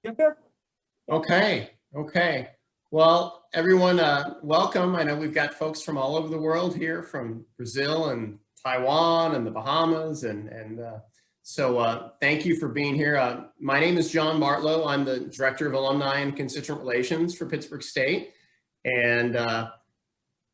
Yep. Okay. Well, everyone, welcome. I know we've got folks from all over the world here, from Brazil and Taiwan and the Bahamas, so thank you for being here. My name is John Martlow. I'm the Director of Alumni and Constituent Relations for Pittsburg State, and I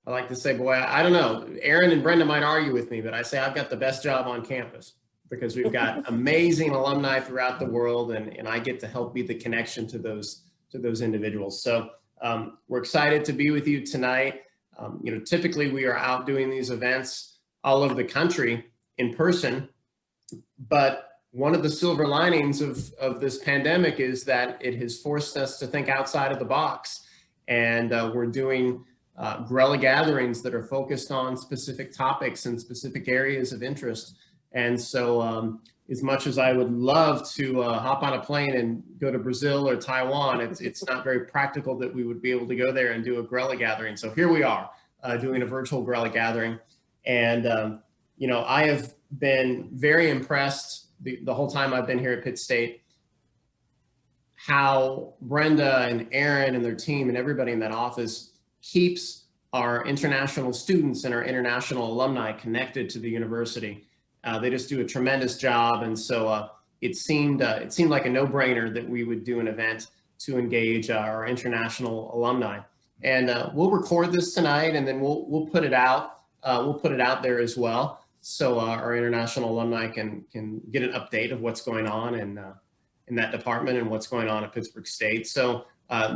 like to say, boy, I don't know, Aaron and Brenda might argue with me, but I say I've got the best job on campus, because we've got amazing alumni throughout the world, and I get to help be the connection to those individuals. So we're excited to be with you tonight. Typically we are out doing these events all over the country in person, but one of the silver linings of this pandemic is that it has forced us to think outside of the box, and we're doing guerrilla gatherings that are focused on specific topics and specific areas of interest. And so as much as I would love to hop on a plane and go to Brazil or Taiwan, it's not very practical that we would be able to go there and do a guerrilla gathering. So here we are doing a virtual guerrilla gathering. And, I have been very impressed the whole time I've been here at Pitt State, how Brenda and Aaron and their team and everybody in that office keeps our international students and our international alumni connected to the university. They just do a tremendous job, and so it seemed like a no-brainer that we would do an event to engage our international alumni. And we'll record this tonight, and then we'll put it out. We'll put it out there as well, so our international alumni can get an update of what's going on in that department and what's going on at Pittsburg State. So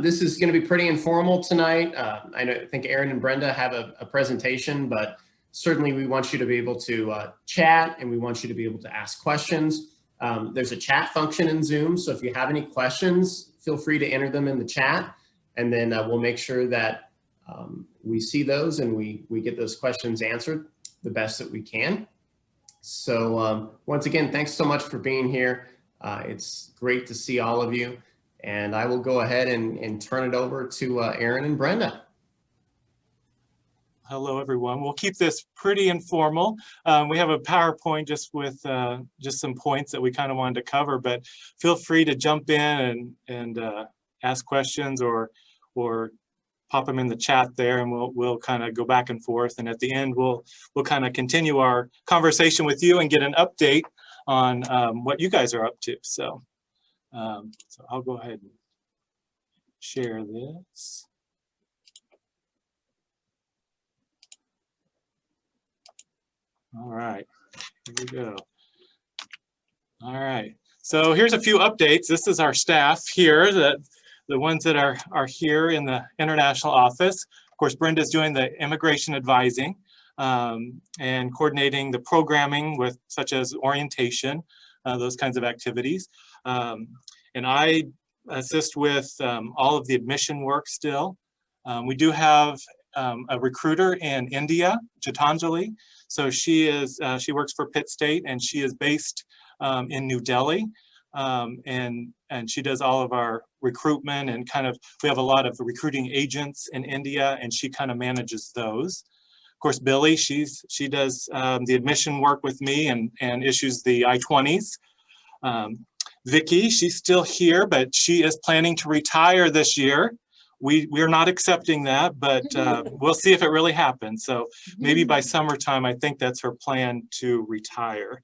this is going to be pretty informal tonight. I think Aaron and Brenda have a presentation, but certainly we want you to be able to chat, and we want you to be able to ask questions. There's a chat function in Zoom, so if you have any questions, feel free to enter them in the chat, and then we'll make sure that we see those and we get those questions answered the best that we can. So once again, thanks so much for being here. It's great to see all of you, and I will go ahead and turn it over to Aaron and Brenda. Hello, everyone. We'll keep this pretty informal. We have a PowerPoint just with just some points that we kind of wanted to cover, but feel free to jump in and ask questions or pop them in the chat there, and we'll kind of go back and forth. And at the end, we'll kind of continue our conversation with you and get an update on what you guys are up to. So I'll go ahead and share this. All right, here we go. All right, so here's a few updates. This is our staff here, the ones that are here in the international office. Of course, Brenda's doing the immigration advising and coordinating the programming with such as orientation, those kinds of activities. And I assist with all of the admission work still. We do have a recruiter in India, Gitanjali. So she works for Pitt State, and she is based in New Delhi, and she does all of our recruitment, and we have a lot of recruiting agents in India, and she kind of manages those. Of course, Billy, she does the admission work with me and issues the I-20s. Vicky, she's still here, but she is planning to retire this year. We are not accepting that, but we'll see if it really happens. So maybe by summertime, I think that's her plan to retire.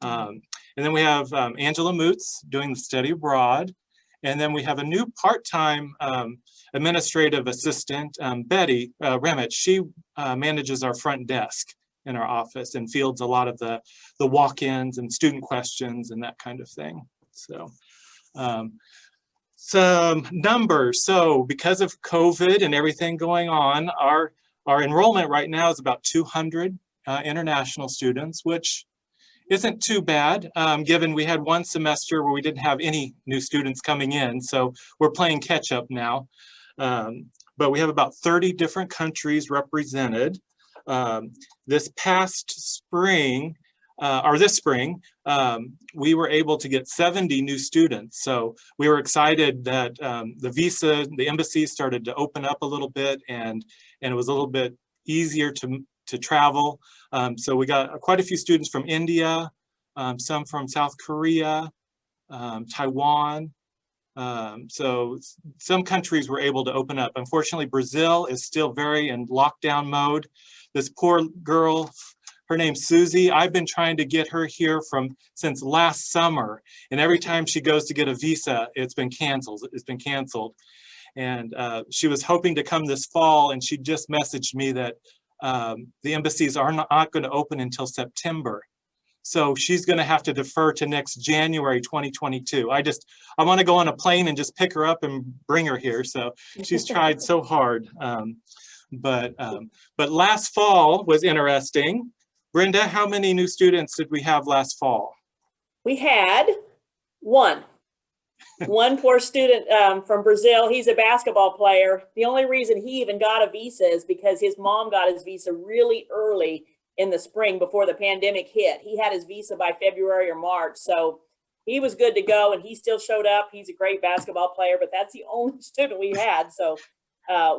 And then we have Angela Moots doing the study abroad. And then we have a new part-time administrative assistant, Betty Remitt. She manages our front desk in our office and fields a lot of the walk-ins and student questions and that kind of thing. So some numbers. So because of COVID and everything going on, our enrollment right now is about 200 international students, which isn't too bad, given we had one semester where we didn't have any new students coming in. So we're playing catch up now. But we have about 30 different countries represented. This past spring, this spring, we were able to get 70 new students. So we were excited that the embassies started to open up a little bit, and it was a little bit easier to travel. So we got quite a few students from India, some from South Korea, Taiwan, So some countries were able to open up. Unfortunately, Brazil is still very in lockdown mode. This poor girl, her name's Susie. I've been trying to get her here since last summer. And every time she goes to get a visa, it's been canceled. And she was hoping to come this fall, and she just messaged me that the embassies are not going to open until September. So she's going to have to defer to next January 2022. I want to go on a plane and just pick her up and bring her here. So she's tried so hard. But last fall was interesting. Brenda, how many new students did we have last fall? We had one poor student from Brazil. He's a basketball player. The only reason he even got a visa is because his mom got his visa really early in the spring before the pandemic hit. He had his visa by February or March. So he was good to go, and he still showed up. He's a great basketball player, but that's the only student we had. So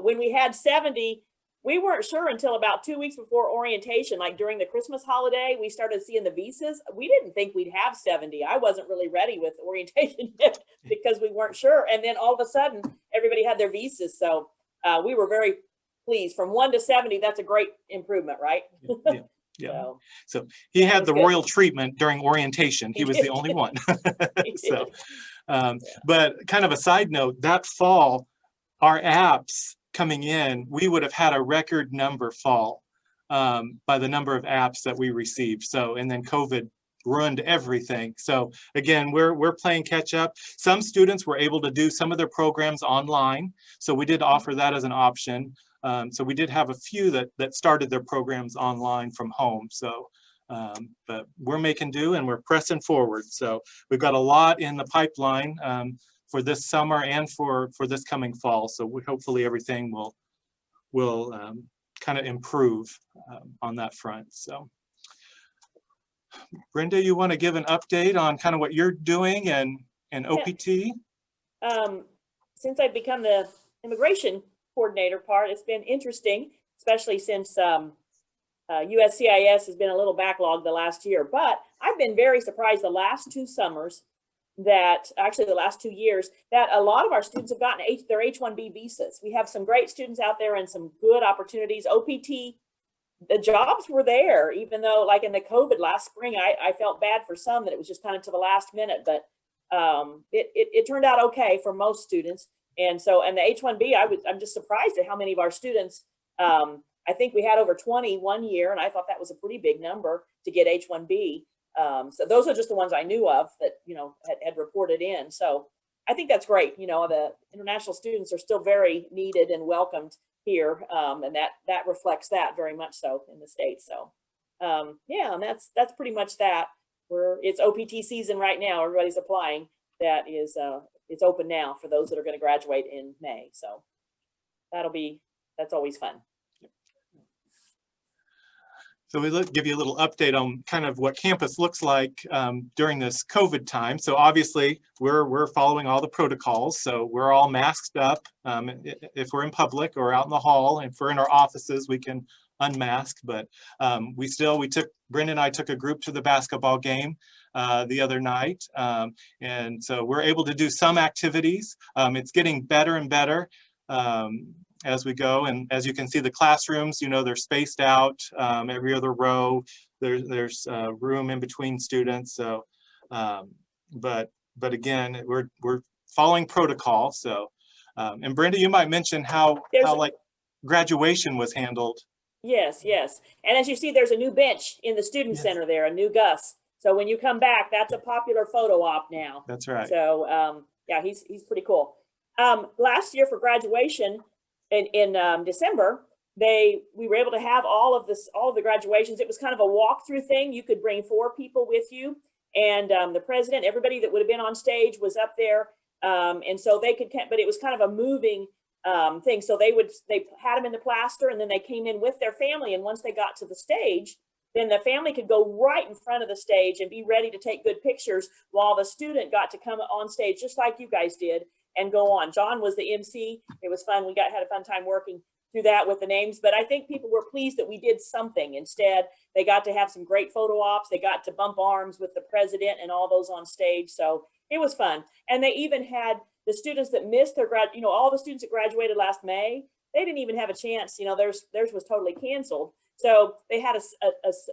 when we had 70, we weren't sure until about 2 weeks before orientation, like during the Christmas holiday, we started seeing the visas. We didn't think we'd have 70. I wasn't really ready with orientation yet because we weren't sure. And then all of a sudden, everybody had their visas. So we were very pleased. From 1 to 70, that's a great improvement, right? Yeah. So he had the royal treatment during orientation. He was the only one. So, but kind of a side note, that fall, our apps coming in, we would have had a record number fall by the number of apps that we received. So, and then COVID ruined everything. So again, we're playing catch up. Some students were able to do some of their programs online. So we did offer that as an option. So we did have a few that started their programs online from home. So, but we're making do and we're pressing forward. So we've got a lot in the pipeline for this summer and for this coming fall. So hopefully everything will kind of improve on that front. So Brenda, you want to give an update on kind of what you're doing and OPT? Since I've become the immigration coordinator part, it's been interesting, especially since USCIS has been a little backlogged the last year. But I've been very surprised the last 2 summers that actually the last 2 years that a lot of our students have gotten their H-1B visas. We have some great students out there and some good opportunities. OPT, the jobs were there, even though like in the COVID last spring, I felt bad for some that it was just kind of to the last minute, but it turned out okay for most students. And so, and the H-1B, I'm just surprised at how many of our students, I think we had over 20 one year, and I thought that was a pretty big number to get H-1B. So those are just the ones I knew of that, had reported in. So I think that's great. The international students are still very needed and welcomed here. And that reflects that very much so in the States. So yeah, and that's pretty much that. It's OPT season right now. Everybody's applying. That is, it's open now for those that are going to graduate in May. So that's always fun. So we give you a little update on kind of what campus looks like during this COVID time. So obviously we're following all the protocols. So we're all masked up if we're in public or out in the hall. If we're in our offices, we can unmask. But Brenda and I took a group to the basketball game the other night. And so we're able to do some activities. It's getting better and better as we go, and as you can see, the classrooms, they're spaced out every other row. There's room in between students. So, but again, we're following protocol. So, and Brenda, you might mention how like graduation was handled. Yes. And as you see, there's a new bench in the student center there, a new Gus. So when you come back, that's a popular photo op now. That's right. So yeah, he's pretty cool. Last year for graduation, in December, we were able to have all of the graduations. It was kind of a walkthrough thing. You could bring 4 people with you, and the president, everybody that would have been on stage was up there, and so they could. But it was kind of a moving thing. So they had them in the plaster, and then they came in with their family. And once they got to the stage, then the family could go right in front of the stage and be ready to take good pictures, while the student got to come on stage just like you guys did and go on. John was the MC. It was fun. We had a fun time working through that with the names, but I think people were pleased that we did something. Instead, they got to have some great photo ops. They got to bump arms with the president and all those on stage. So it was fun. And they even had the students that missed their all the students that graduated last May, they didn't even have a chance. Theirs was totally canceled. So they had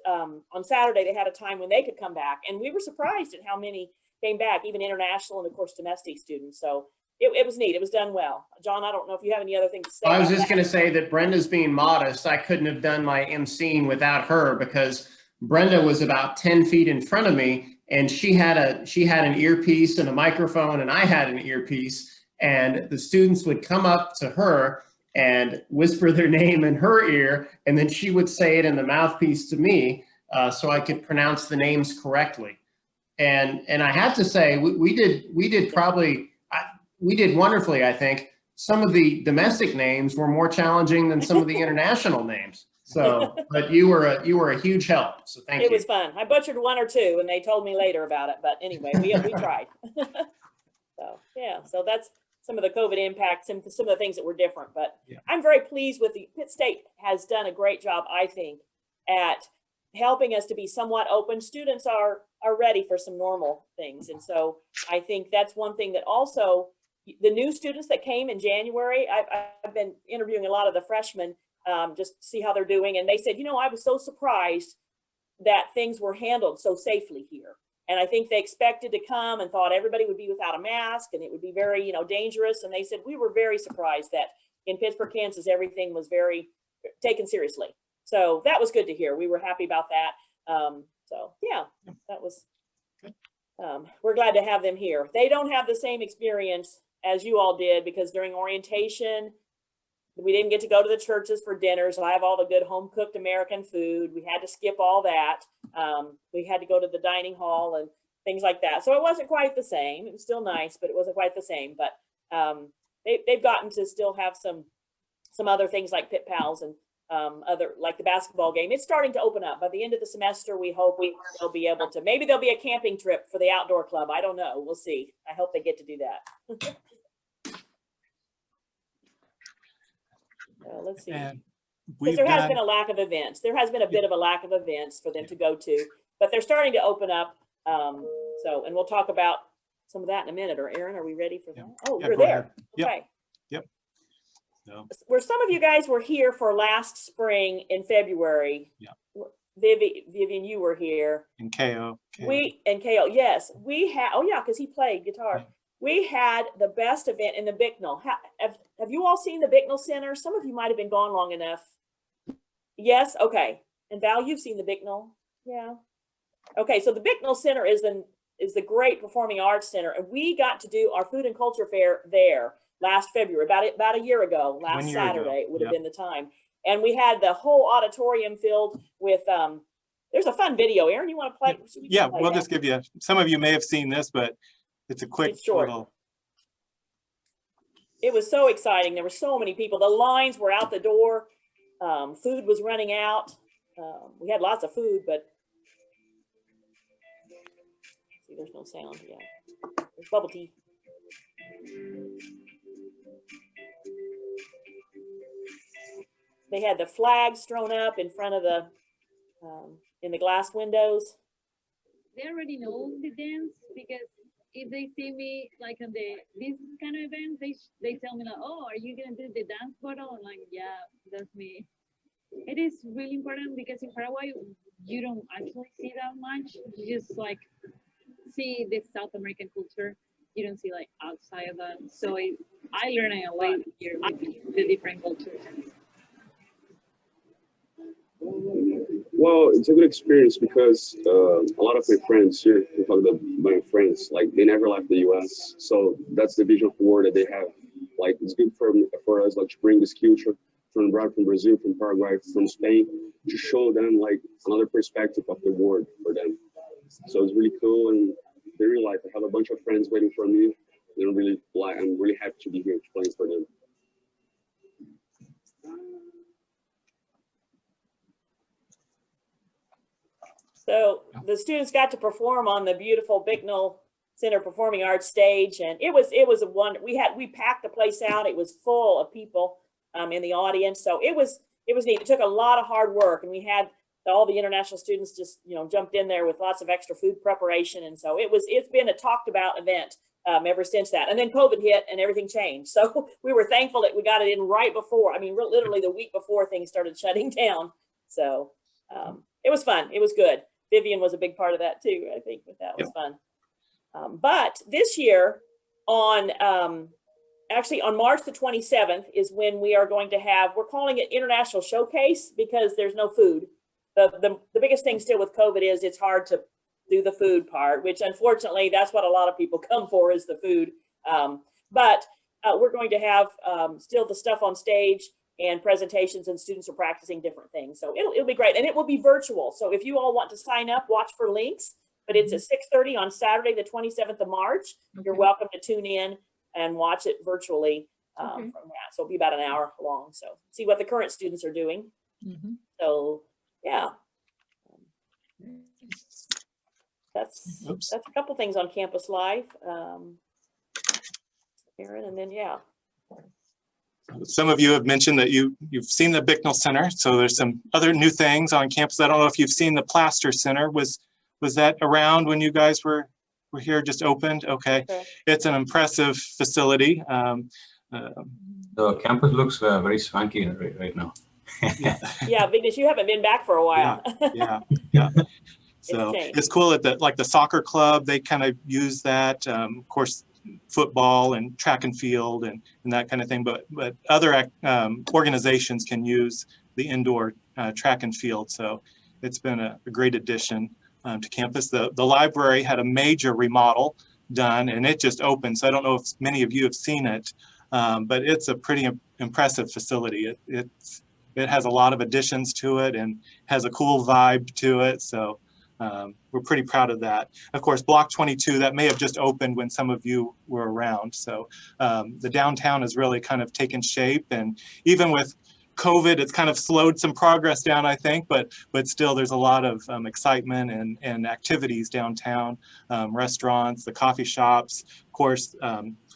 on Saturday, they had a time when they could come back. And we were surprised at how many came back, even international and of course domestic students. So it was neat. It was done well. John, I don't know if you have any other things to say. I was just going to say that Brenda's being modest. I couldn't have done my emceeing without her, because Brenda was about 10 feet in front of me, and she had an earpiece and a microphone, and I had an earpiece, and the students would come up to her and whisper their name in her ear, and then she would say it in the mouthpiece to me, so I could pronounce the names correctly. And I have to say, we did wonderfully, I think. Some of the domestic names were more challenging than some of the international names. So, but you were a huge help. So thank you. It was fun. I butchered one or two, and they told me later about it. But anyway, we tried. So yeah, so that's some of the COVID impacts and some of the things that were different. But yeah. I'm very pleased with Pitt State has done a great job, I think, at helping us to be somewhat open. Students are ready for some normal things, and so I think that's one thing that also. The new students that came in January, I've been interviewing a lot of the freshmen just to see how they're doing. And they said, I was so surprised that things were handled so safely here. And I think they expected to come and thought everybody would be without a mask and it would be very, dangerous. And they said, we were very surprised that in Pittsburg, Kansas, everything was very taken seriously. So that was good to hear. We were happy about that. So yeah, that was, we're glad to have them here. They don't have the same experience as you all did, because during orientation, we didn't get to go to the churches for dinner. So I have all the good home cooked American food. We had to skip all that. We had to go to the dining hall and things like that. So it wasn't quite the same. It was still nice, but it wasn't quite the same. But they've gotten to still have some other things like Pit Pals and other, like the basketball game. It's starting to open up. By the end of the semester, we hope they'll be able to, maybe there'll be a camping trip for the outdoor club. I don't know. We'll see. I hope they get to do that. Let's see. Because there has been a lack of events. There has been a bit of a lack of events for them to go to, but they're starting to open up. And we'll talk about some of that in a minute. Or Aaron, are we ready for that? Oh, you're there. Okay. Yep. No. Where some of you guys were here for last spring in February. Yeah. Vivian, you were here. And KO. KO. Yes, we had. Oh yeah, because he played guitar. Yeah. We had the best event in the Bicknell. Have you all seen the Bicknell Center? Some of you might have been gone long enough. Yes. Okay. And Val, you've seen the Bicknell. Yeah. Okay. So the Bicknell Center is the great performing arts center, and we got to do our food and culture fair there last February, about a year ago. Last Saturday would have been the time, and we had the whole auditorium filled with. There's a fun video. Aaron, you want to play? Yeah, we'll just give you. Some of you may have seen this, but. It's a quick little. It was so exciting. There were so many people. The lines were out the door. Food was running out. We had lots of food, but see, there's no sound. Yeah, there's bubble tea. They had the flags thrown up in front of the in the glass windows. They already know the dance because. If they see me like on this kind of event, they tell me like, oh, are you gonna do the dance bottle? I'm like, yeah, that's me. It is really important because in Paraguay you don't actually see that much. You just like see the South American culture. You don't see like outside of that. So I learned a lot here with the different cultures. Well, it's a good experience because a lot of my friends here, my friends, like they never left the U.S. So that's the vision for war that they have. Like it's good for us, like to bring this culture from Brazil, from Paraguay, from Spain, to show them like another perspective of the world for them. So it's really cool, and they really like. I have a bunch of friends waiting for me. I'm really happy to be here playing for them. So the students got to perform on the beautiful Bicknell Center Performing Arts stage, and it was a wonder. We packed the place out. It was full of people in the audience, so it was neat. It took a lot of hard work, and we had all the international students just jumped in there with lots of extra food preparation, and so it's been a talked about event ever since that. And then COVID hit and everything changed. So we were thankful that we got it in right before, I mean, literally the week before things started shutting down. So it was fun. It was good. Vivian was a big part of that too. I think that was fun. But this year actually on March the 27th is when we are going to have, we're calling it International Showcase because there's no food. The biggest thing still with COVID is it's hard to do the food part, which unfortunately that's what a lot of people come for is the food. But we're going to have still the stuff on stage and presentations, and students are practicing different things. So it'll be great, and it will be virtual. So if you all want to sign up, watch for links, but it's at 6:30 on Saturday, the 27th of March. You're welcome to tune in and watch it virtually from that. So it'll be about an hour long. So see what the current students are doing. So yeah. That's a couple things on campus life, Aaron, and then Some of you have mentioned that you've seen the Bicknell Center, so there's some other new things on campus. I don't know if you've seen the Plaster Center. Was that around when you guys were here, just opened? Okay. It's an impressive facility. The campus looks very swanky right now. Yeah, Vignesh, you haven't been back for a while. Yeah. So it's cool that the soccer club, they kind of use that, of course, football and track and field and that kind of thing. But other organizations can use the indoor track and field. So it's been a great addition to campus. The library had a major remodel done and it just opened. So I don't know if many of you have seen it, but it's a pretty impressive facility. It has a lot of additions to it and has a cool vibe to it. So we're pretty proud of that. Of course, Block 22, that may have just opened when some of you were around. So the downtown has really kind of taken shape, and even with COVID, it's kind of slowed some progress down, I think, but still there's a lot of excitement and activities downtown, restaurants, the coffee shops, of course,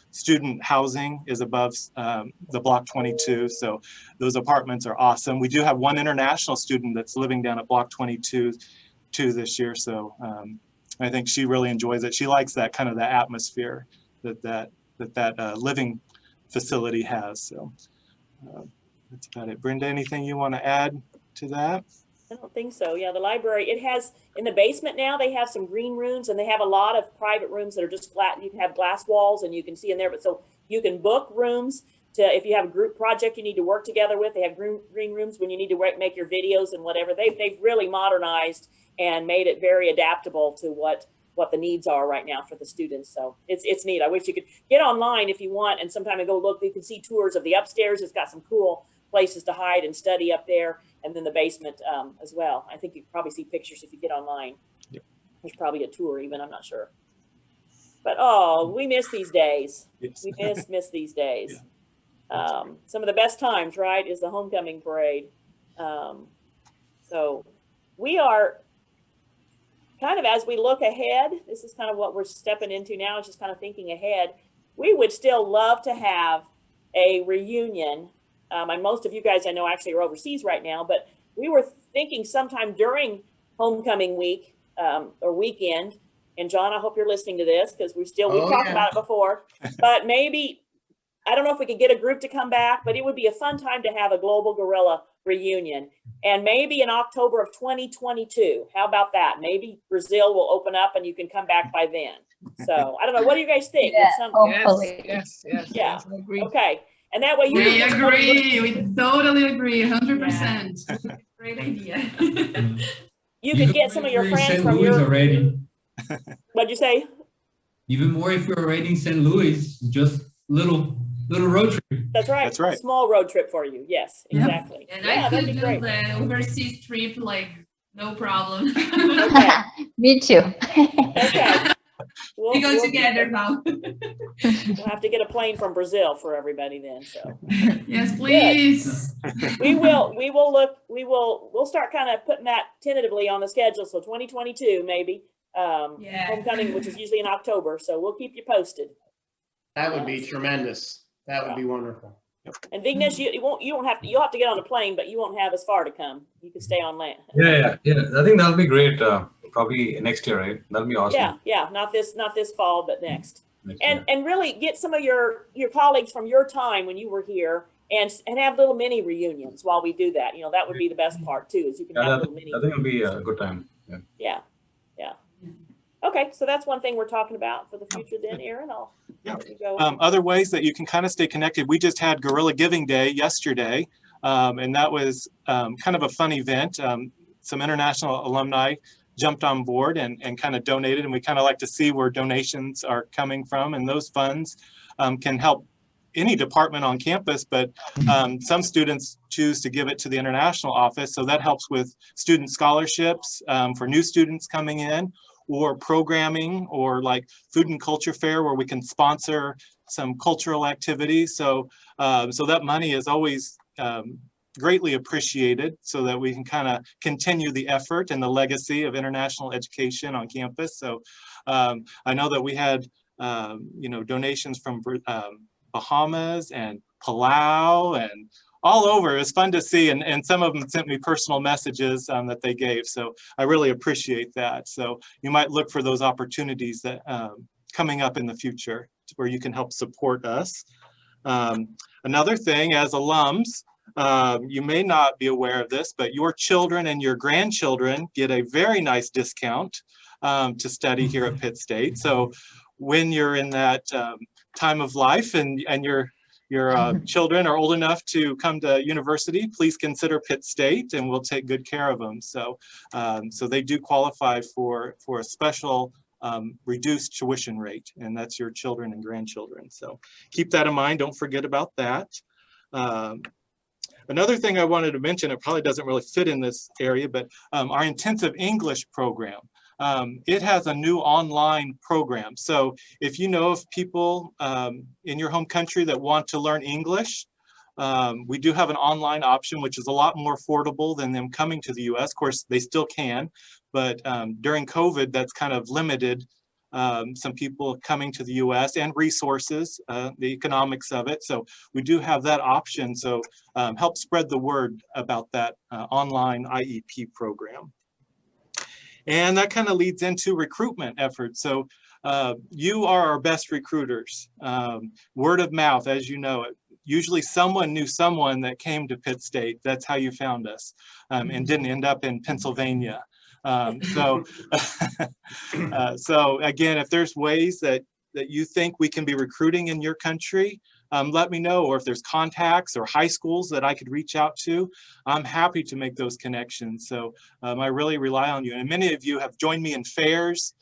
student housing is above the Block 22, so those apartments are awesome. We do have one international student that's living down at Block 22 this year, so I think she really enjoys it. She likes that kind of the atmosphere that living facility has. So that's about it. Brenda, anything you want to add to that? I don't think so. Yeah, the library, it has in the basement now, they have some green rooms and they have a lot of private rooms that are just flat. You can have glass walls and you can see in there, but so you can book rooms to, if you have a group project you need to work together with, they have green rooms when you need to make your videos and whatever. They've really modernized and made it very adaptable to what the needs are right now for the students. So it's neat. I wish you could get online if you want and sometime go look. You can see tours of the upstairs. It's got some cool places to hide and study up there, and then the basement as well. I think you can probably see pictures if you get online. Yep. There's probably a tour even, I'm not sure. But we miss these days. Yes. We miss these days. Yeah. Some of the best times, right, is the homecoming parade. So we are kind of, as we look ahead, this is kind of what we're stepping into now, it's just kind of thinking ahead. We would still love to have a reunion. And most of you guys I know actually are overseas right now, but we were thinking sometime during homecoming week or weekend. And John, I hope you're listening to this because we've talked about it before, but maybe, I don't know if we could get a group to come back, but it would be a fun time to have a Global Gorilla reunion. And maybe in October of 2022, how about that? Maybe Brazil will open up and you can come back by then. So I don't know, what do you guys think? Yes, yeah. I agree. Okay. And that way you we agree. We totally agree. 100%. Great idea. You could get some of your friends from your already. What'd you say? Even more if you're already in St. Louis, just little road trip. That's right. That's right. Small road trip for you. Yes, exactly. And yeah, I could be do great. the overseas trip, like, no problem. Okay. Me too. Okay. We go together now. We'll have to get a plane from Brazil for everybody then. So yes, please. We'll start kind of putting that tentatively on the schedule. So 2022 maybe. Homecoming, which is usually in October. So we'll keep you posted. That would be tremendous. That would be wonderful. And Vignesh, you'll have to get on a plane, but you won't have as far to come. You can stay on land. Yeah. I think that'll be great. Probably next year, right? That'll be awesome. Yeah. Not this fall, but next. next year. And really get some of your colleagues from your time when you were here and have little mini reunions while we do that. You know, that would be the best part too, is you can have little mini. I think it'll be a good time. Yeah. Yeah. Okay, so that's one thing we're talking about for the future then, Aaron. I'll let you go. Other ways that you can kind of stay connected. We just had Guerrilla Giving Day yesterday, and that was kind of a fun event. Some international alumni jumped on board and kind of donated, and we kind of like to see where donations are coming from, and those funds can help any department on campus, but some students choose to give it to the international office, so that helps with student scholarships for new students coming in, or programming, or like food and culture fair where we can sponsor some cultural activities. So so that money is always greatly appreciated, so that we can kind of continue the effort and the legacy of international education on campus. So I know that we had you know, donations from Bahamas and Palau and all over. It was fun to see, and some of them sent me personal messages that they gave. So I really appreciate that. So you might look for those opportunities that coming up in the future where you can help support us. Another thing, as alums, you may not be aware of this, but your children and your grandchildren get a very nice discount to study here at Pitt State. So when you're in that time of life and your children are old enough to come to university, please consider Pitt State, and we'll take good care of them. So so they do qualify for a special reduced tuition rate, and that's your children and grandchildren. So keep that in mind. Don't forget about that. Another thing I wanted to mention, it probably doesn't really fit in this area, but our intensive English program. It has a new online program. So if you know of people in your home country that want to learn English, we do have an online option, which is a lot more affordable than them coming to the US. Of course, they still can, but during COVID, that's kind of limited some people coming to the US and resources, the economics of it. So we do have that option. So help spread the word about that online IEP program. And that kind of leads into recruitment efforts. So you are our best recruiters. Word of mouth, as you know it. Usually someone knew someone that came to Pitt State. That's how you found us, and didn't end up in Pennsylvania. So again, if there's ways that you think we can be recruiting in your country, let me know. Or if there's contacts or high schools that I could reach out to, I'm happy to make those connections. So I really rely on you. And many of you have joined me in fairs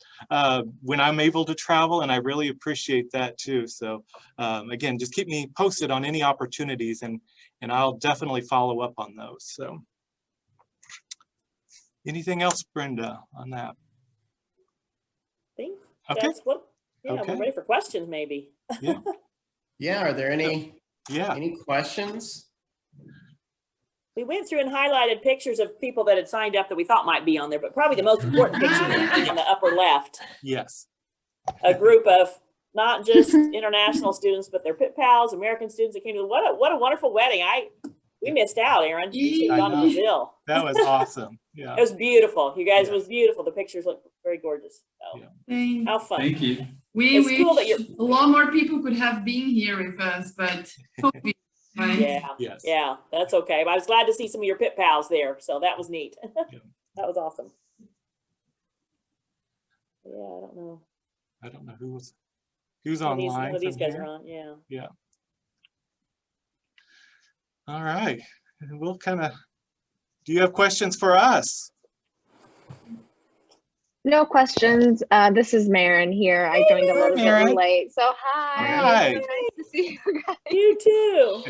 when I'm able to travel, and I really appreciate that too. So again, just keep me posted on any opportunities, and I'll definitely follow up on those. So anything else, Brenda, on that? I think Okay. that's what, yeah, Okay. we're ready for questions maybe. Yeah. Yeah, are there any Yeah. any questions? We went through and highlighted pictures of people that had signed up that we thought might be on there, but probably the most important picture in the upper left, Yes. a group of not just international students, but their Pitt pals, American students that came to, what a wonderful wedding. We missed out, Aaron. You should have gone to know. Brazil. That was awesome. Yeah. It was beautiful. You guys, Yes. it was beautiful. The pictures look very gorgeous. So Yeah. how fun. Thank you. We It's wish cool that you're- a lot more people could have been here with us, but COVID, right? Yeah. Yes. Yeah, that's okay. But I was glad to see some of your Pitt pals there. So that was neat. That was awesome. Yeah, I don't know. I don't know who's None online. of these from guys here. are on. Yeah. Yeah. All right. We'll kind of, do you have questions for us? No questions. This is Marin here. I joined a little Marin. bit late. So hi. Hi. Nice to see you guys. You too.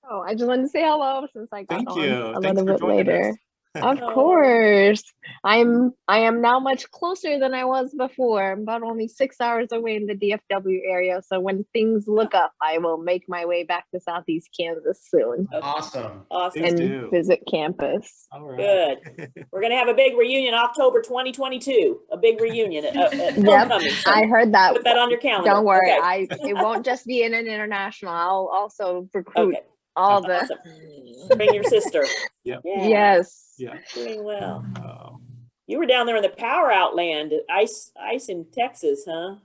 Oh, I just wanted to say hello since I got Thank on you. a Thanks little for bit joining us. later. Of Oh. course. I am now much closer than I was before. I'm about only 6 hours away in the DFW area. So when things look up, I will make my way back to Southeast Kansas soon Awesome. Awesome. Please and do. visit campus. All right. Good. We're going to have a big reunion October 2022. A big reunion at Yep, homecoming. So I heard that. put that on your calendar. Don't worry, Okay. it won't just be in an international. I'll also recruit Okay. all the. Awesome. Bring your sister. Yep. Yeah. Yes. Yeah. Doing well. Oh, You were down there in the power outland, ice in Texas, huh?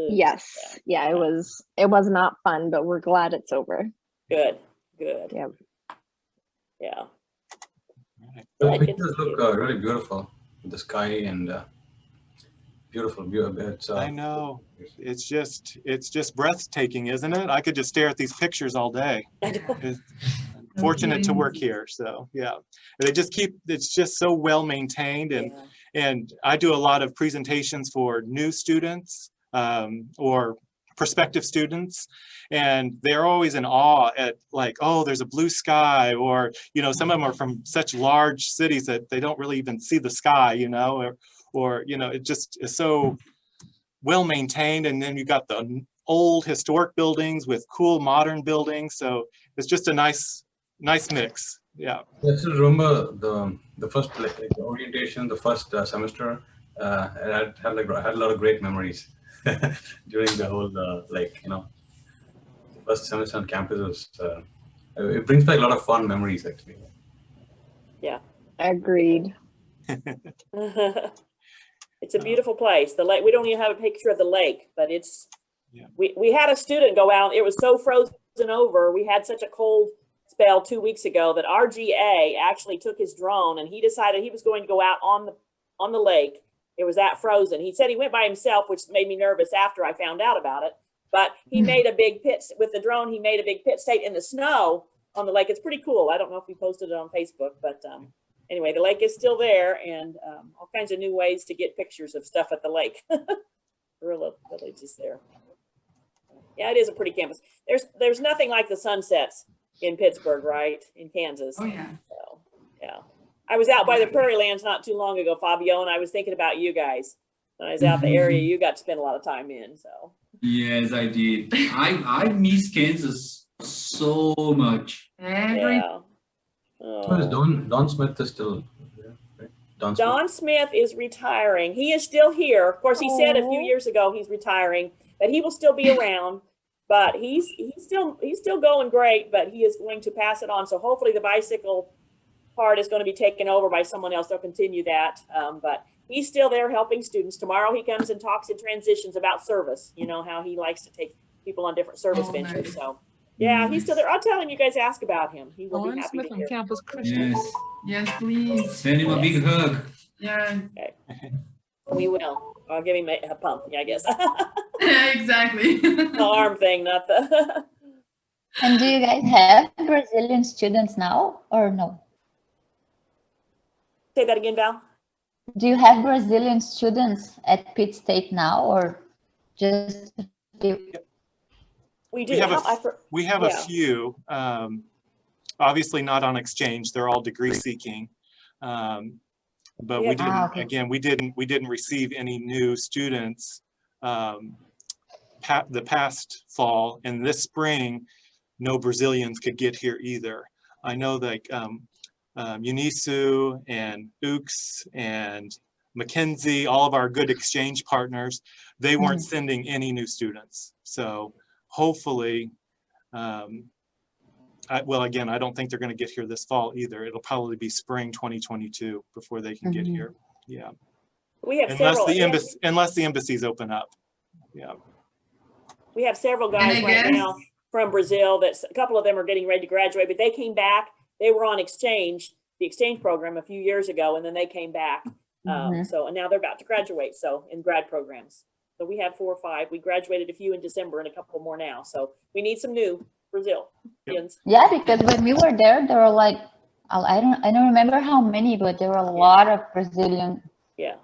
Yes. Yeah, it was not fun, but we're glad it's over. Good. Yeah. Yeah. The Right, pictures it's look cute. really beautiful. The sky and beautiful view. It's, I know. It's just breathtaking, isn't it? I could just stare at these pictures all day. It's fortunate to work here. So yeah, they just keep, it's just so well maintained. And I do a lot of presentations for new students or prospective students, and they're always in awe at like, oh, there's a blue sky, or, you know, some of them are from such large cities that they don't really even see the sky, you know, or you know, it just is so well maintained. And then you got the old historic buildings with cool modern buildings. So it's just a nice mix. Yeah. I still remember the first like the orientation, the first semester. I had a lot of great memories during the whole like, you know, the first semester on campus was. It brings back a lot of fun memories actually. Yeah. Agreed. It's a beautiful place. The lake, we don't even have a picture of the lake, but it's, yeah. We had a student go out. It was so frozen over. We had such a cold spell 2 weeks ago that our GA actually took his drone and he decided he was going to go out on the lake. It was that frozen. He said he went by himself, which made me nervous after I found out about it. But he made a big pit with the drone. He made a big pit state in the snow on the lake. It's pretty cool. I don't know if we posted it on Facebook, but anyway, the lake is still there, and all kinds of new ways to get pictures of stuff at the lake. Real villages there. Yeah, it is a pretty campus. There's nothing like the sunsets in Pittsburgh, right? In Kansas. Oh yeah. So, yeah. I was out by the Prairie Lands not too long ago, Fabio, and I was thinking about you guys. When I was out the area you got to spend a lot of time in. So. Yes, I did. I miss Kansas so much. Yeah. So Don Smith is still there, right? Don Smith is retiring. He is still here. Of course, he said a few years ago he's retiring, but he will still be around. But he's still going great, but he is going to pass it on. So hopefully the bicycle part is going to be taken over by someone else. They'll continue that. But he's still there helping students. Tomorrow he comes and talks in transitions about service, you know, how he likes to take people on different service ventures. Nice. So yeah, he's still there. I'll tell him you guys ask about him. He will be happy to hear. Campus Christian. Yes. Yes, please. Send him a big hug. Yeah. Okay. We will. I'll give him a pump, I guess. Exactly. The arm thing, not the. And do you guys have Brazilian students now or no? Say that again, Val. Do you have Brazilian students at Pitt State now or just We do. We have a few, obviously not on exchange. They're all degree seeking. But we didn't, again, we didn't receive any new students the past fall, and this spring, no Brazilians could get here either. I know that Unisu and Ooks and Mackenzie, all of our good exchange partners, they weren't sending any new students. So hopefully, well, again, I don't think they're going to get here this fall either. It'll probably be spring 2022 before they can get here. Yeah. We have unless the embassies open up. Yeah. We have several guys right now from Brazil that a couple of them are getting ready to graduate, but they came back. They were on exchange, the exchange program a few years ago, and then they came back. So, and now they're about to graduate. So in grad programs. So we have 4 or 5. We graduated a few in December and a couple more now. So we need some new Brazilians. Yeah, because when we were there were like, I don't remember how many, but there were a lot of Brazilian. Yeah,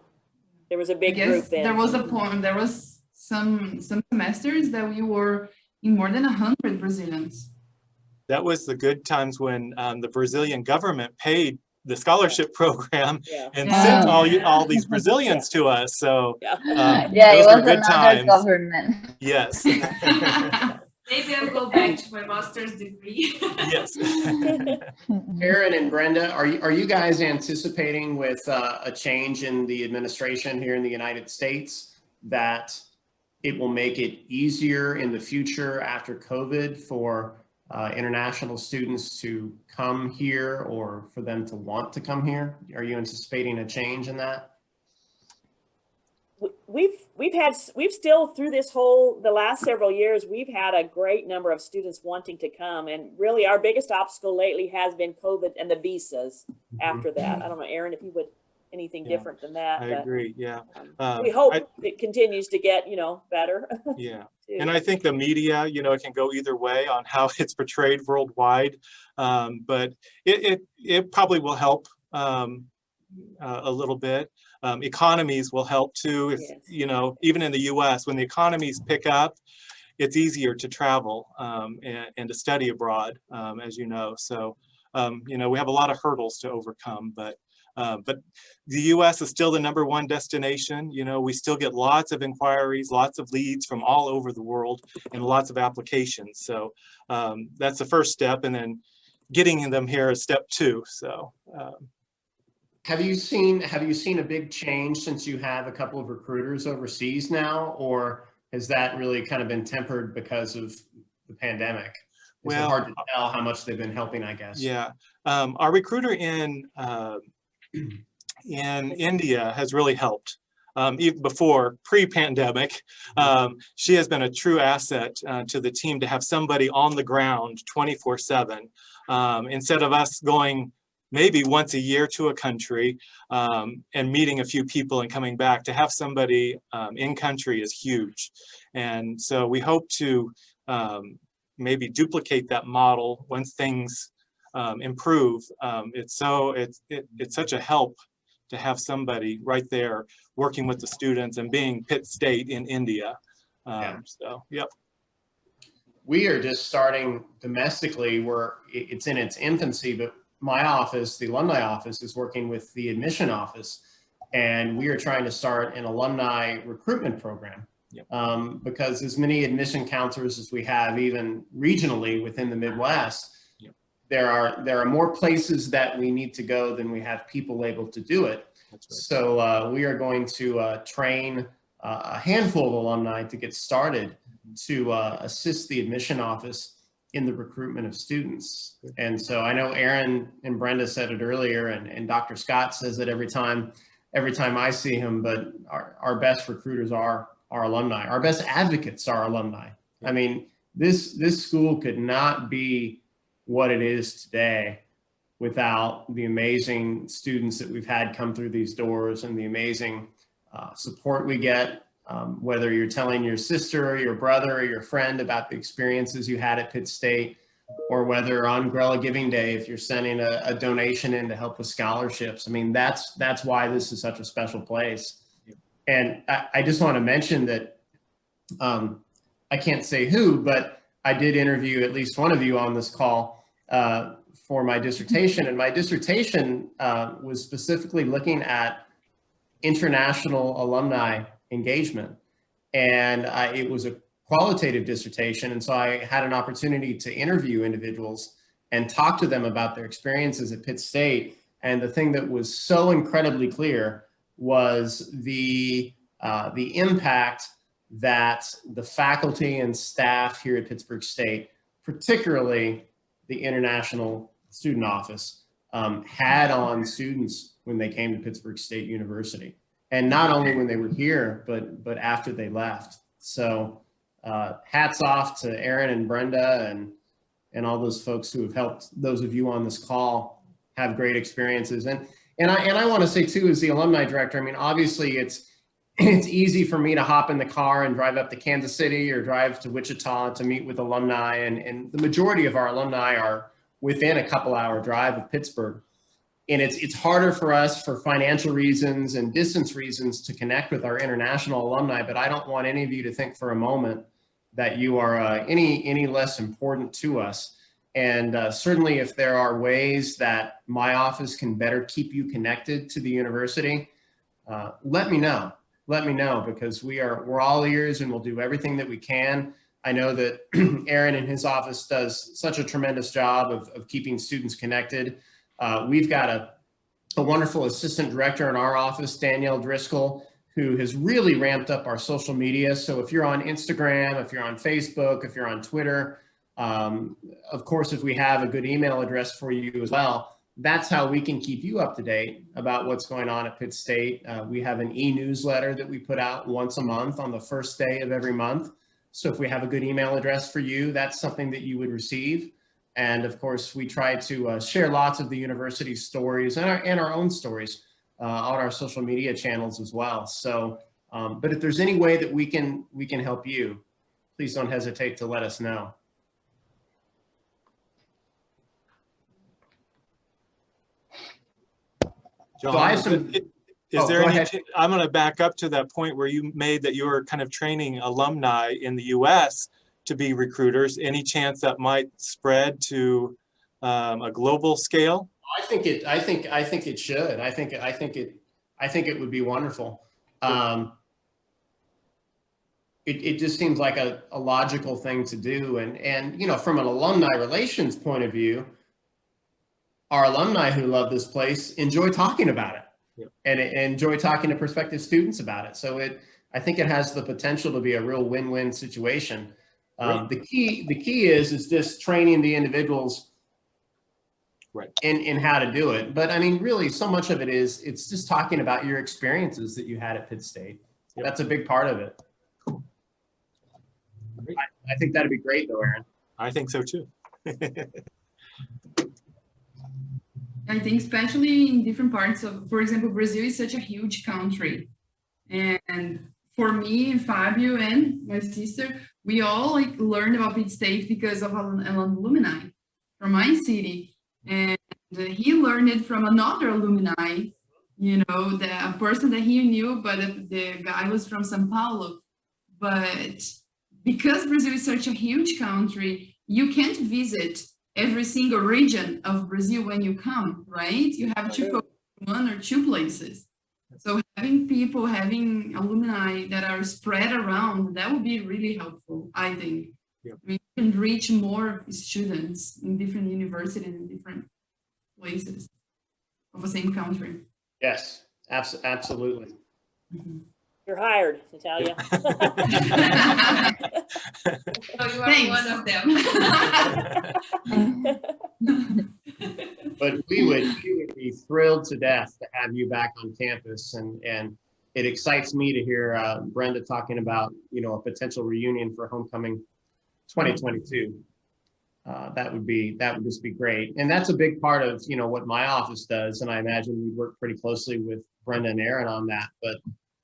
there was a big group then. There was a point. There was some semesters that we were in more than 100 Brazilians. That was the good times when the Brazilian government paid the scholarship program and sent all these Brazilians to us. So it was good times. Government. Yes. Maybe I'll go back to my master's degree. Yes. Aaron and Brenda, are you guys anticipating with a change in the administration here in the United States that it will make it easier in the future after COVID for international students to come here or for them to want to come here? Are you anticipating a change in that? we've still through the last several years, we've had a great number of students wanting to come, and really our biggest obstacle lately has been COVID and the visas after that. I don't know, Aaron, if you would anything different than that. I agree. Yeah. We hope it continues to get, better. Yeah. And I think the media, it can go either way on how it's portrayed worldwide. But it probably will help a little bit. Economies will help too. If, Yes. Even in the US, when the economies pick up, it's easier to travel and to study abroad, as you know. So, we have a lot of hurdles to overcome, but the US is still the #1 destination. We still get lots of inquiries, lots of leads from all over the world, and lots of applications. So that's the first step, and then getting them here is step 2. So have you seen a big change since you have a couple of recruiters overseas now, or has that really kind of been tempered because of the pandemic? It's hard to tell how much they've been helping, I guess. Yeah, our recruiter in India has really helped. Even before pre-pandemic, she has been a true asset to the team to have somebody on the ground 24/7. Instead of us going maybe once a year to a country and meeting a few people and coming back, to have somebody in country is huge. And so we hope to maybe duplicate that model once things improve. It's such a help to have somebody right there working with the students and being Pitt State in India. So, yep. We are just starting domestically, where it's in its infancy, but my office, the alumni office, is working with the admission office, and we are trying to start an alumni recruitment program. Yep. Because as many admission counselors as we have, even regionally within the Midwest, yep, there are more places that we need to go than we have people able to do it. That's right. So we are going to train a handful of alumni to get started to assist the admission office in the recruitment of students. And so I know Aaron and Brenda said it earlier, and Dr. Scott says it every time I see him, but our best recruiters are our alumni. Our best advocates are alumni. I mean, this school could not be what it is today without the amazing students that we've had come through these doors and the amazing support we get. Whether you're telling your sister or your brother or your friend about the experiences you had at Pitt State, or whether on Grella Giving Day, if you're sending a donation in to help with scholarships. I mean, that's why this is such a special place. And I just want to mention that I can't say who, but I did interview at least one of you on this call for my dissertation. And my dissertation was specifically looking at international alumni engagement. And it was a qualitative dissertation. And so I had an opportunity to interview individuals and talk to them about their experiences at Pitt State. And the thing that was so incredibly clear was the impact that the faculty and staff here at Pittsburg State, particularly the International Student Office, had on students when they came to Pittsburg State University. And not only when they were here, but after they left. So hats off to Aaron and Brenda and all those folks who have helped those of you on this call have great experiences. And I want to say too, as the alumni director, I mean, obviously it's easy for me to hop in the car and drive up to Kansas City or drive to Wichita to meet with alumni. And the majority of our alumni are within a couple-hour drive of Pittsburgh. And it's harder for us for financial reasons and distance reasons to connect with our international alumni, but I don't want any of you to think for a moment that you are any less important to us. And certainly if there are ways that my office can better keep you connected to the university, let me know. Let me know, because we're all ears and we'll do everything that we can. I know that Aaron in his office does such a tremendous job of keeping students connected. We've got a wonderful assistant director in our office, Danielle Driscoll, who has really ramped up our social media. So if you're on Instagram, if you're on Facebook, if you're on Twitter, of course, if we have a good email address for you as well, that's how we can keep you up to date about what's going on at Pitt State. We have an e-newsletter that we put out once a month on the first day of every month. So if we have a good email address for you, that's something that you would receive. And of course, we try to share lots of the university's stories and our own stories on our social media channels as well. So, but if there's any way that we can help you, please don't hesitate to let us know. John, So I have some, is there go any, ahead. I'm going to back up to that point where you made that you were kind of training alumni in the US to be recruiters. Any chance that might spread to a global scale? I think it should. I think it would be wonderful. It just seems like a logical thing to do. And you know, from an alumni relations point of view, our alumni who love this place enjoy talking about it. Yep. And enjoy talking to prospective students about it. So I think it has the potential to be a real win-win situation. The key is just training the individuals in how to do it. But I mean, really, so much of it's just talking about your experiences that you had at Pitt State. Yep. That's a big part of it. I think that'd be great though, Aaron. I think so too. I think especially in different parts of, for example, Brazil is such a huge country. And for me and Fabio and my sister, we all like learned about Pitt State because of an alumni from my city. And he learned it from another alumni, you know, a person that he knew, but the guy was from São Paulo. But because Brazil is such a huge country, you can't visit every single region of Brazil when you come, right? You have to go to one or two places. So having alumni that are spread around, that would be really helpful, I think. Yep. We can reach more students in different universities and different places of the same country. Yes, absolutely. Mm-hmm. You're hired, Natalia. So you are one of them. But we would be thrilled to death to have you back on campus, and it excites me to hear Brenda talking about, you know, a potential reunion for homecoming 2022. That would just be great, and that's a big part of, you know, what my office does, and I imagine we work pretty closely with Brenda and Aaron on that. But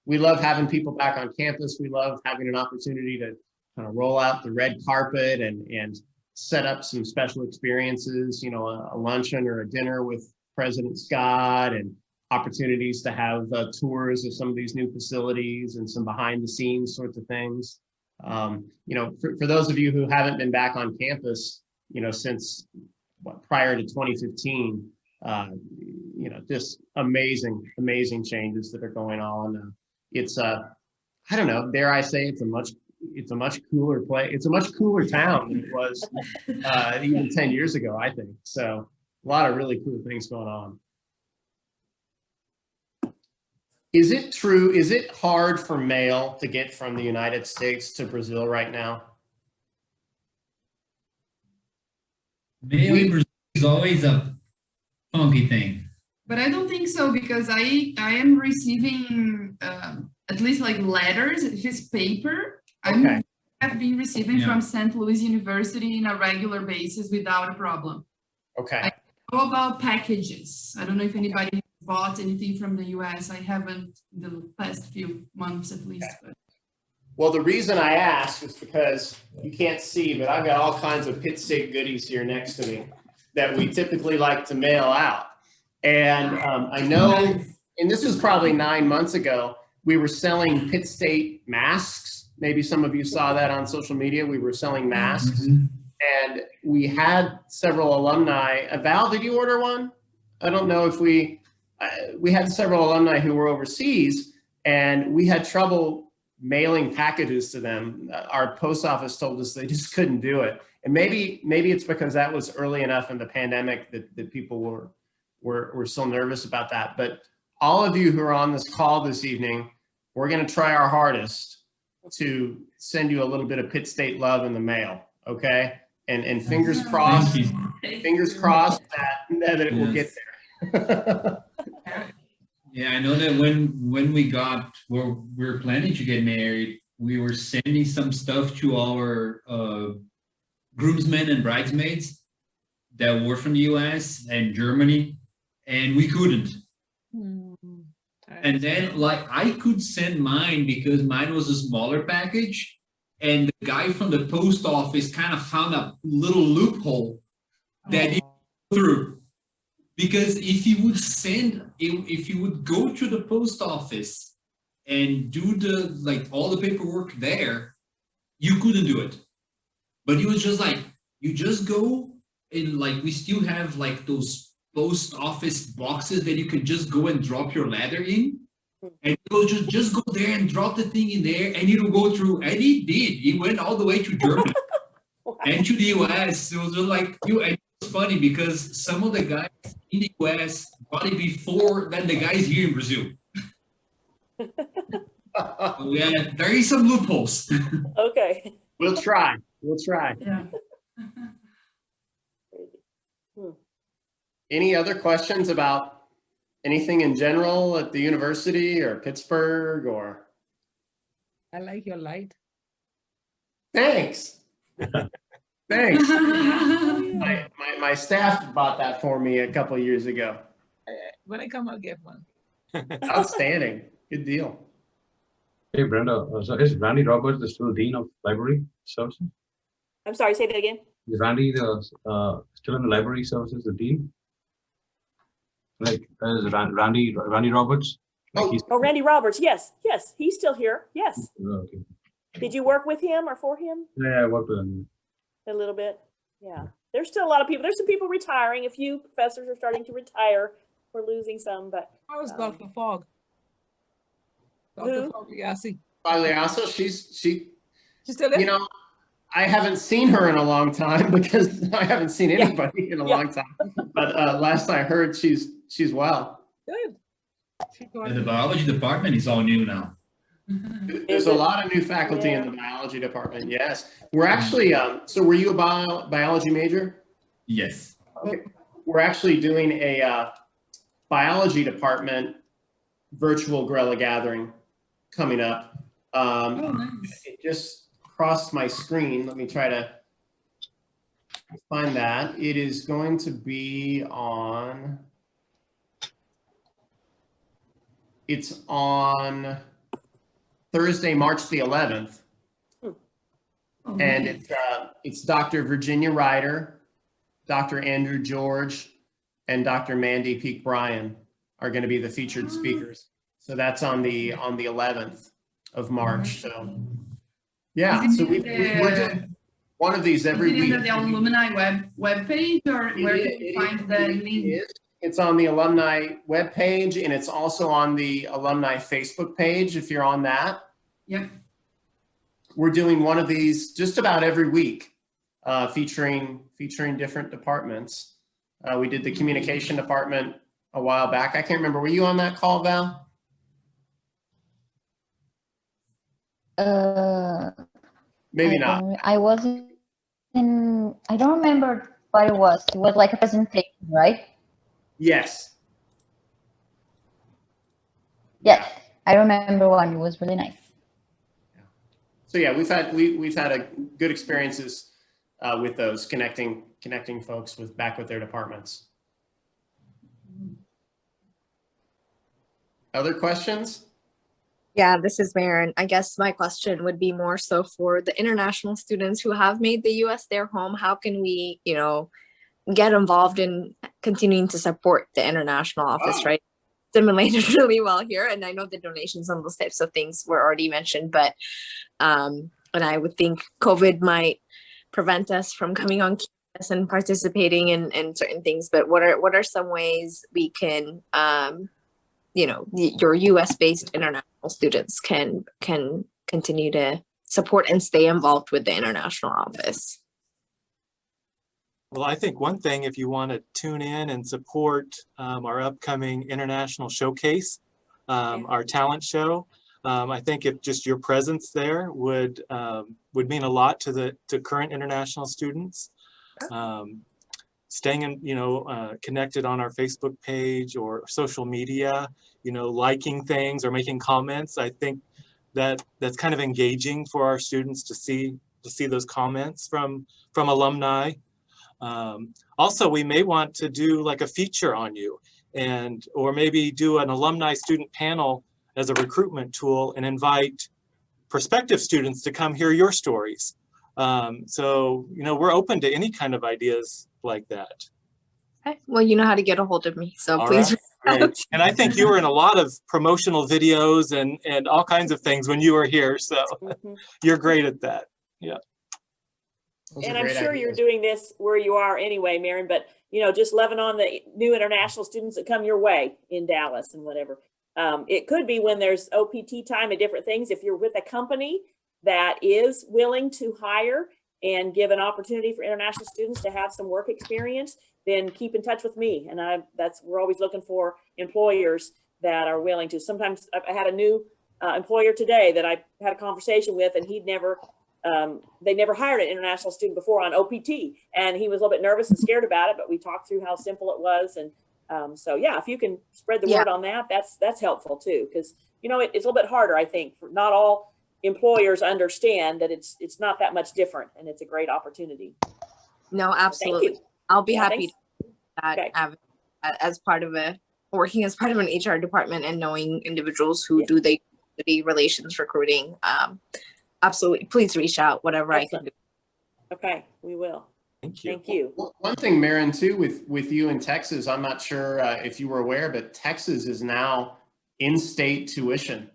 we love having people back on campus. We love having an opportunity to kind of roll out the red carpet and set up some special experiences, you know, a luncheon or a dinner with President Scott, and opportunities to have tours of some of these new facilities and some behind the scenes sorts of things. You know, for those of you who haven't been back on campus, you know, since prior to 2015, you know, just amazing changes that are going on. It's I don't know, dare I say, it's a much cooler place. It's a much cooler town than it was even 10 years ago, I think. So a lot of really cool things going on. Is it true? Is it hard for mail to get from the United States to Brazil right now? Mail in Brazil is always a funky thing. But I don't think so, because I am receiving at least like letters, if it's paper. Okay. I've been receiving from St. Louis University on a regular basis without a problem. Okay. I know about packages. I don't know if anybody bought anything from the US. I haven't in the past few months at least. But. Well, the reason I ask is because you can't see, but I've got all kinds of Pitt State goodies here next to me that we typically like to mail out. And I know, and this was probably 9 months ago, we were selling Pitt State masks. Maybe some of you saw that on social media. We were selling masks. Mm-hmm. And we had several alumni. Val, did you order one? I don't know if we had several alumni who were overseas, and we had trouble mailing packages to them. Our post office told us they just couldn't do it. And maybe it's because that was early enough in the pandemic that people were still nervous about that. But all of you who are on this call this evening, we're going to try our hardest to send you a little bit of Pitt State love in the mail, okay? And fingers crossed, fingers crossed that it will get there. Yeah, I know that when we were planning to get married, we were sending some stuff to our groomsmen and bridesmaids that were from the US and Germany, and we couldn't. And then like I could send mine because mine was a smaller package, and the guy from the post office kind of found a little loophole that he through. Because if you would go to the post office and do all the paperwork there, you couldn't do it. But he was just like, you just go and like, we still have like those post office boxes that you could just go and drop your letter in. And you'll just go there and drop the thing in there and it'll go through. And he did. He went all the way to Germany and to the US. It was just like, and it's funny because some of the guys in the US got it before than the guys here in Brazil. Yeah, there is some loopholes. Okay. We'll try. We'll try. Yeah. Any other questions about anything in general at the university or Pittsburgh or? I like your light. Thanks. Thanks. My staff bought that for me a couple of years ago. When I come, I'll get one. Outstanding. Good deal. Hey, Brenda, so is Randy Roberts the still Dean of Library Services? I'm sorry, say that again. Is Randy still in the Library Services, the Dean? Like, is Randy Roberts? Like Oh, Randy Roberts. Yes, he's still here. Yes. Okay. Did you work with him or for him? Yeah, I worked with him. A little bit. Yeah. There's still a lot of people. There's some people retiring. A few professors are starting to retire. We're losing some, but. How is Dr. Fogg? Who? Dr. Fogliassi. Pagliasso, she's still there? you know, I haven't seen her in a long time because I haven't seen anybody in a long time. But last I heard, she's well. Good. And the biology department is all new now. There's a lot of new faculty in the biology department. Yes, we're actually. So, were you a biology major? Yes. Okay. We're actually doing a biology department virtual Gorilla gathering coming up. Nice. It just crossed my screen. Let me try to find that. It is going to be on. It's on Thursday, March the 11th. And it's Dr. Virginia Ryder, Dr. Andrew George, and Dr. Mandy Peak Bryan are going to be the featured speakers. So that's on the 11th of March. So yeah, so we're doing one of these every week. Is it in the Alumni web page, or where can you find the link? It's on the Alumni webpage, and it's also on the Alumni Facebook page if you're on that. Yep. We're doing one of these just about every week, featuring different departments. We did the communication department a while back. I can't remember. Were you on that call, Val? Maybe not. I wasn't in. I don't remember what it was. It was like a presentation, right? Yes. Yes, I remember one. It was really nice. So yeah, we've had a good experiences with those connecting folks back with their departments. Other questions? Yeah, this is Maren. I guess my question would be more so for the international students who have made the US their home. How can we, get involved in continuing to support the international office, right? Assimilated really well here. And I know the donations and those types of things were already mentioned, but and I would think COVID might prevent us from coming on campus and participating in certain things. But what are some ways we can your US-based international students can continue to support and stay involved with the international office? Well, I think one thing, if you want to tune in and support our upcoming international showcase, our talent show, I think if just your presence there would mean a lot to current international students. staying in, connected on our Facebook page or social media, liking things or making comments. I think that's kind of engaging for our students to see those comments from alumni. Also, we may want to do like a feature on you, or maybe do an alumni student panel as a recruitment tool and invite prospective students to come hear your stories. So, we're open to any kind of ideas like that. Okay. Well, you know how to get a hold of me, so All please. right, great. And I think you were in a lot of promotional videos and all kinds of things when you were here. So you're great at that. Yeah. And I'm sure you're doing this where you are anyway, Maren, but just loving on the new international students that come your way in Dallas and whatever. It could be when there's OPT time and different things. If you're with a company that is willing to hire and give an opportunity for international students to have some work experience, then keep in touch with me. And we're always looking for employers that are willing to. Sometimes I had a new employer today that I had a conversation with, and they never hired an international student before on OPT, and he was a little bit nervous and scared about it, but we talked through how simple it was. And so yeah, if you can spread the word on that, that's helpful too, because it's a little bit harder, I think. Not all employers understand that it's not that much different, and it's a great opportunity. No, absolutely. I'll be happy to do that as part of working as part of an HR department and knowing individuals who do the relations recruiting. Absolutely. Please reach out, whatever I can do. Okay, we will. Thank you. Thank you. One thing, Maren, too, with you in Texas, I'm not sure if you were aware, but Texas is now in-state tuition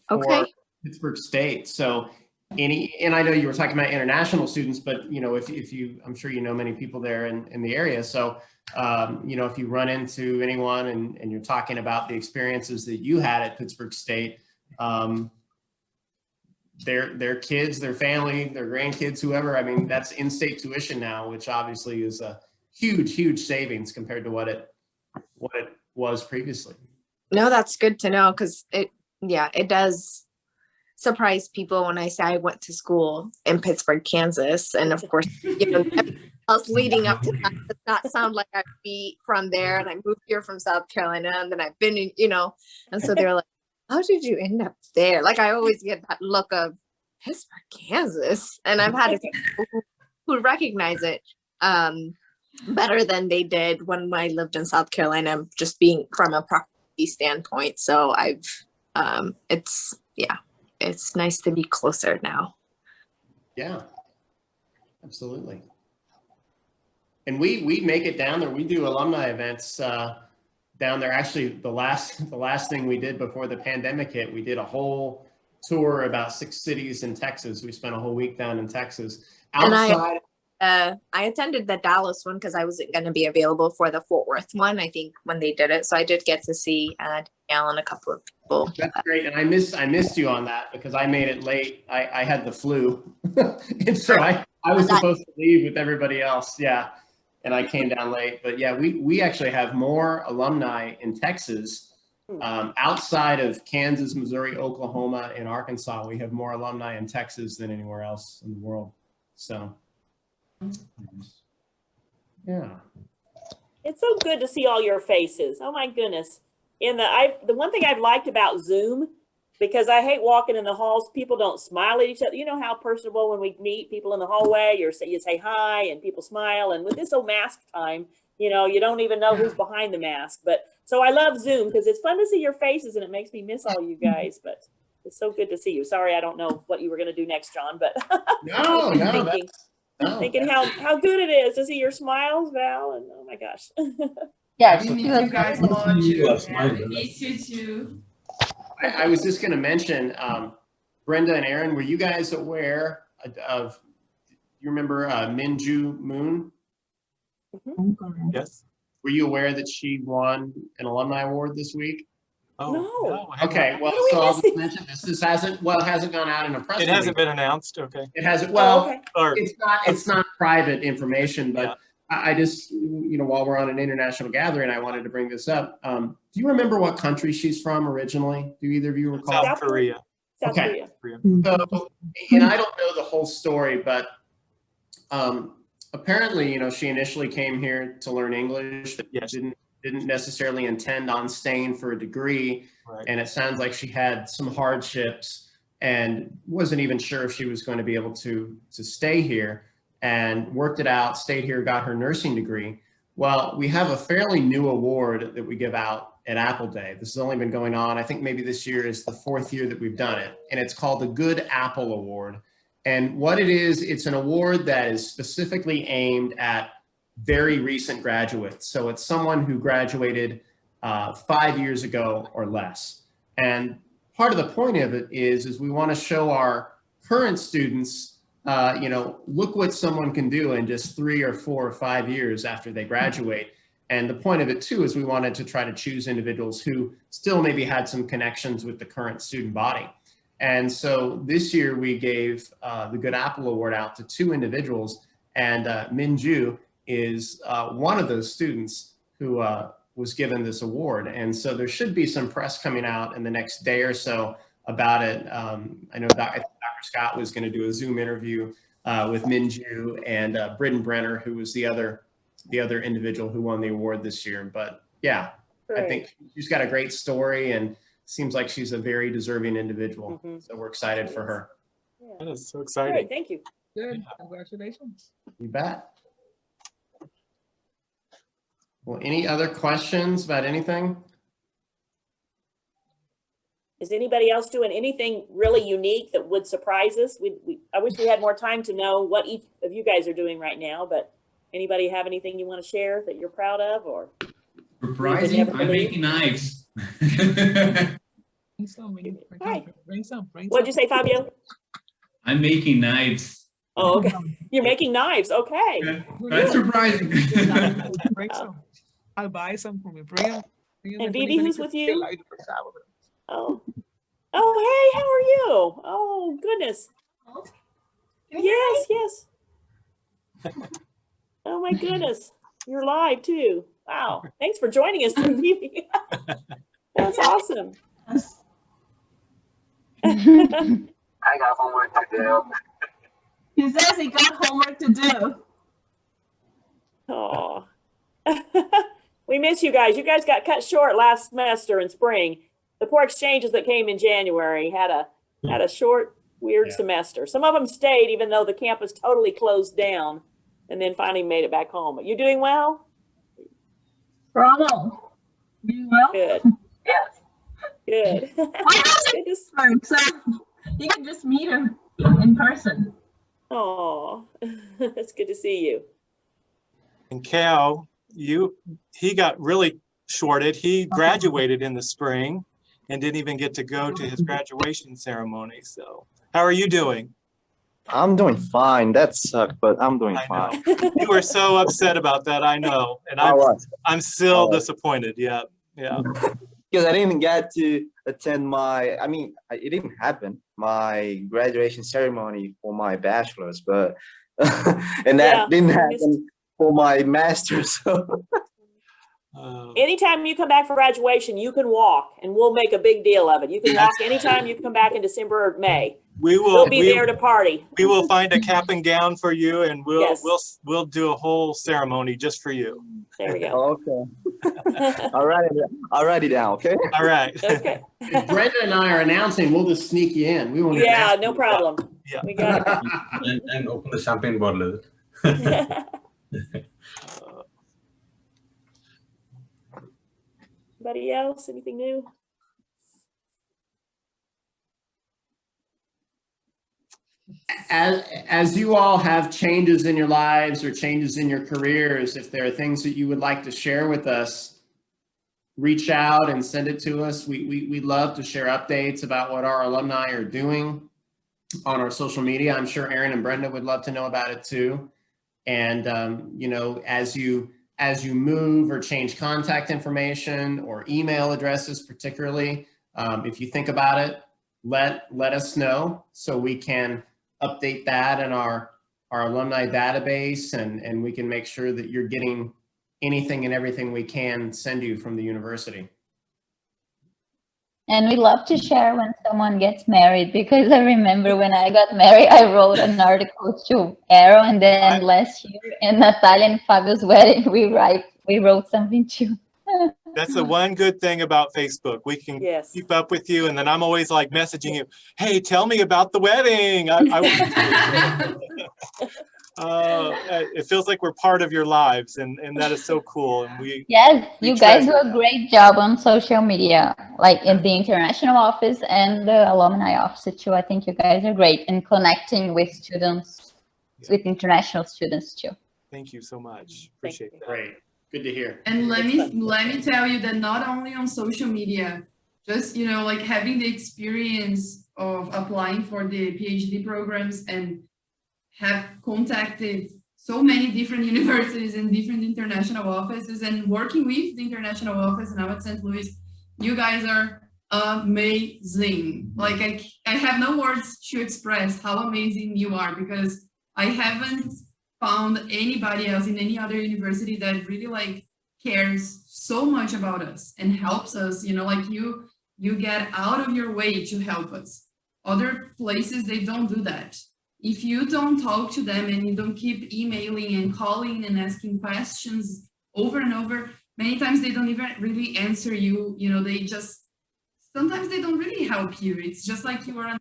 for Pittsburg State. So and I know you were talking about international students, but if you, I'm sure many people there in the area. So if you run into anyone and you're talking about the experiences that you had at Pittsburg State, their kids, their family, their grandkids, whoever, I mean, that's in-state tuition now, which obviously is a huge savings compared to what it was previously. No, that's good to know, because it does surprise people when I say I went to school in Pittsburg, Kansas. And of course, us leading up to that does not sound like I'd be from there. And I moved here from South Carolina, and then I've been in, and so they're like, how did you end up there? Like, I always get that look of Pittsburg, Kansas. And I've had people who recognize it better than they did when I lived in South Carolina, just being from a property standpoint. So it's nice to be closer now. Yeah, absolutely. And we make it down there. We do alumni events down there. Actually, the last thing we did before the pandemic hit, we did a whole tour about 6 cities in Texas. We spent a whole week down in Texas. Outside. And I attended the Dallas one because I wasn't going to be available for the Fort Worth one, I think, when they did it. So I did get to see Danielle and a couple of people. That's great. And I missed you on that because I made it late. I had the flu. And so I was supposed to leave with everybody else. Yeah. And I came down late. But yeah, we actually have more alumni in Texas outside of Kansas, Missouri, Oklahoma, and Arkansas. We have more alumni in Texas than anywhere else in the world. So. Yeah. It's so good to see all your faces. Oh my goodness. The one thing I've liked about Zoom, because I hate walking in the halls, people don't smile at each other. You know how personable when we meet people in the hallway, you say hi and people smile. And with this old mask time, you don't even know who's behind the mask. But so I love Zoom because it's fun to see your faces and it makes me miss all you guys. But it's so good to see you. Sorry, I don't know what you were going to do next, John, but thinking how good it is to see your smiles, Val, and oh my gosh. Yeah, We miss you guys a lot too. We miss you too. I was just going to mention, Brenda and Aaron, were you guys aware of, you remember Minju Moon? Mm-hmm. Yes. Were you aware that she won an alumni award this week? Oh, no. Okay, well, so I'll just mention this. This hasn't gone out in a press release. It hasn't been announced. Okay. It hasn't. Well, okay. It's not private information, but I just, while we're on an international gathering, I wanted to bring this up. Do you remember what country she's from originally? Do either of you recall? South Korea. South Korea. So, and I don't know the whole story, but apparently, you know, she initially came here to learn English, but Yes. didn't necessarily intend on staying for a degree. Right. And it sounds like she had some hardships and wasn't even sure if she was going to be able to stay here, and worked it out, stayed here, got her nursing degree. Well, we have a fairly new award that we give out at Apple Day. This has only been going on, I think maybe this year is the 4th year that we've done it. And it's called the Good Apple Award. And what it is, it's an award that is specifically aimed at very recent graduates. So it's someone who graduated 5 years ago or less. And part of the point of it is we want to show our current students, you know, look what someone can do in just 3 or 4 or 5 years after they graduate. And the point of it too is we wanted to try to choose individuals who still maybe had some connections with the current student body. And so this year we gave the Good Apple Award out to 2 individuals, and Minju is one of those students who was given this award. And so there should be some press coming out in the next day or so about it. I know Dr. Scott was going to do a Zoom interview with Minju and Brenda, who was the other individual who won the award this year. But yeah, Great. I think she's got a great story and seems like she's a very deserving individual. So we're excited for her. Yeah. That is so exciting. Great, thank you. Good. Congratulations. You bet. Well, any other questions about anything? Is anybody else doing anything really unique that would surprise us? I wish we had more time to know what each of you guys are doing right now, but anybody have anything you want to share that you're proud of, or? Surprising, I'm making knives. Bring some. Hi. Bring some. What'd you say, Fabio? I'm making knives. Oh, okay. You're making knives. Okay. That's surprising. Bring some. I'll buy some from you. Bring them. And Bibi, who's with you? Oh. Oh, hey, how are you? Oh, goodness. Yes, yes. Oh my goodness. You're live too. Wow. Thanks for joining us through Bibi. That's awesome. I got homework to do. He says he got homework to do. Oh. We miss you guys. You guys got cut short last semester in spring. The poor exchanges that came in January had a short, weird semester. Some of them stayed even though the campus totally closed down, and then finally made it back home. But you doing well? Bravo. You well? Good. Yes. Good. So you can just meet him in person. Oh, it's good to see you. And Cal, he got really shorted. He graduated in the spring and didn't even get to go to his graduation ceremony. So how are you doing? I'm doing fine. That sucked, but I'm doing fine. You were so upset about that, I know. And I'm still disappointed. Yeah, yeah. Because I didn't get to attend it didn't happen, my graduation ceremony for my bachelor's, but, and that didn't happen for my master's. So. Anytime you come back for graduation, you can walk, and we'll make a big deal of it. You can walk anytime you come back in December or May. We'll be there to party. We will find a cap and gown for you, and we'll do a whole ceremony just for you. There we go. Okay. I'll write it down. Okay. All right. Okay. If Brenda and I are announcing, we'll just sneak you in. We won't. Yeah, no problem. Yeah. We got it. and open the champagne bottle. Anybody else? Anything new? As you all have changes in your lives or changes in your careers, if there are things that you would like to share with us, reach out and send it to us. We'd love to share updates about what our alumni are doing on our social media. I'm sure Aaron and Brenda would love to know about it too. And you know, as you move or change contact information or email addresses, particularly, if you think about it, let us know so we can update that in our alumni database, and we can make sure that you're getting anything and everything we can send you from the university. And we love to share when someone gets married, because I remember when I got married, I wrote an article to Arrow, and then last year in Natalia and Fabio's wedding, we wrote something too. That's the one good thing about Facebook. We can keep up with you, and then I'm always like messaging you, hey, tell me about the wedding. It feels like we're part of your lives, and that is so cool. And yes, we you guys do treasure a great job on social media, like in the international office and the alumni office too. I think you guys are great in connecting with students, with international students too. Thank you so much. Appreciate that. Great. Good to hear. And let me tell you that not only on social media, just, you know, like having the experience of applying for the PhD programs and have contacted so many different universities and different international offices and working with the international office now at St. Louis, you guys are amazing. Like I have no words to express how amazing you are, because I haven't found anybody else in any other university that really like cares so much about us and helps us, you know, like you get out of your way to help us. Other places, they don't do that. If you don't talk to them and you don't keep emailing and calling and asking questions over and over, many times they don't even really answer you. You know, sometimes they don't really help you. It's just like you are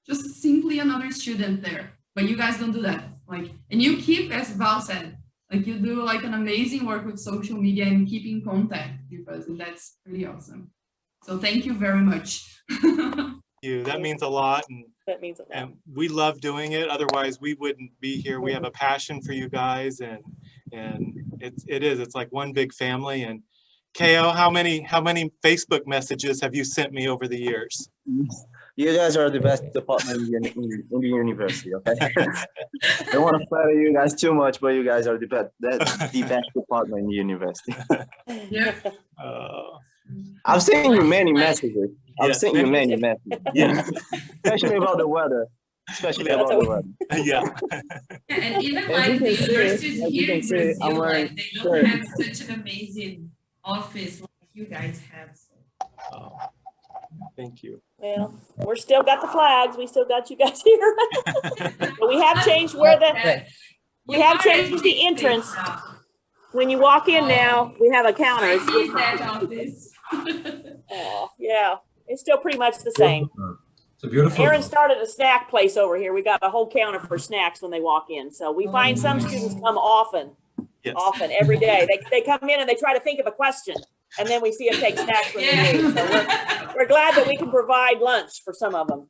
just simply another student there. But you guys don't do that. Like, and you keep, as Val said, like you do like an amazing work with social media and keep in contact with us, and that's really awesome. So thank you very much. That means a lot, and that means a lot. And we love doing it. Otherwise, we wouldn't be here. We have a passion for you guys, and it's like one big family. And Ko, how many Facebook messages have you sent me over the years? You guys are the best department in the university, okay? Don't want to flatter you guys too much, but you guys are the best department in the university. Yeah. I've sent you many messages. Yes, Yeah. Especially about the weather. Yeah. And even like the universities here in Brazil, like they don't have such an amazing office like you guys have. So. Thank you. Well, we're still got the flags. We still got you guys here. But we have changed we have changed the entrance. When you walk in now, we have a counter. Yeah, it's still pretty much the same. It's a beautiful. Aaron started a snack place over here. We got a whole counter for snacks when they walk in. So we find some students come often, every day. They come in and they try to think of a question, and then we see them take snacks when they leave. So we're glad that we can provide lunch for some of them.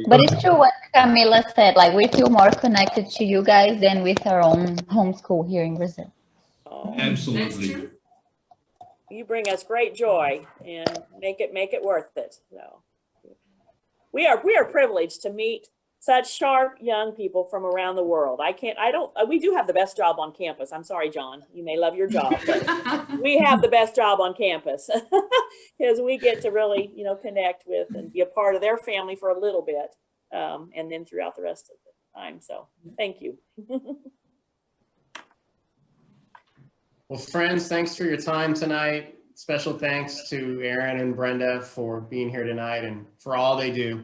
But it's true what Camila said, like we feel more connected to you guys than with our own homeschool here in Brazil. Absolutely. You bring us great joy and make it worth it. So we are privileged to meet such sharp young people from around the world. We do have the best job on campus. I'm sorry, John, you may love your job, but we have the best job on campus because we get to really, connect with and be a part of their family for a little bit. And then throughout the rest of the time. So thank you. Well, friends, thanks for your time tonight. Special thanks to Aaron and Brenda for being here tonight and for all they do.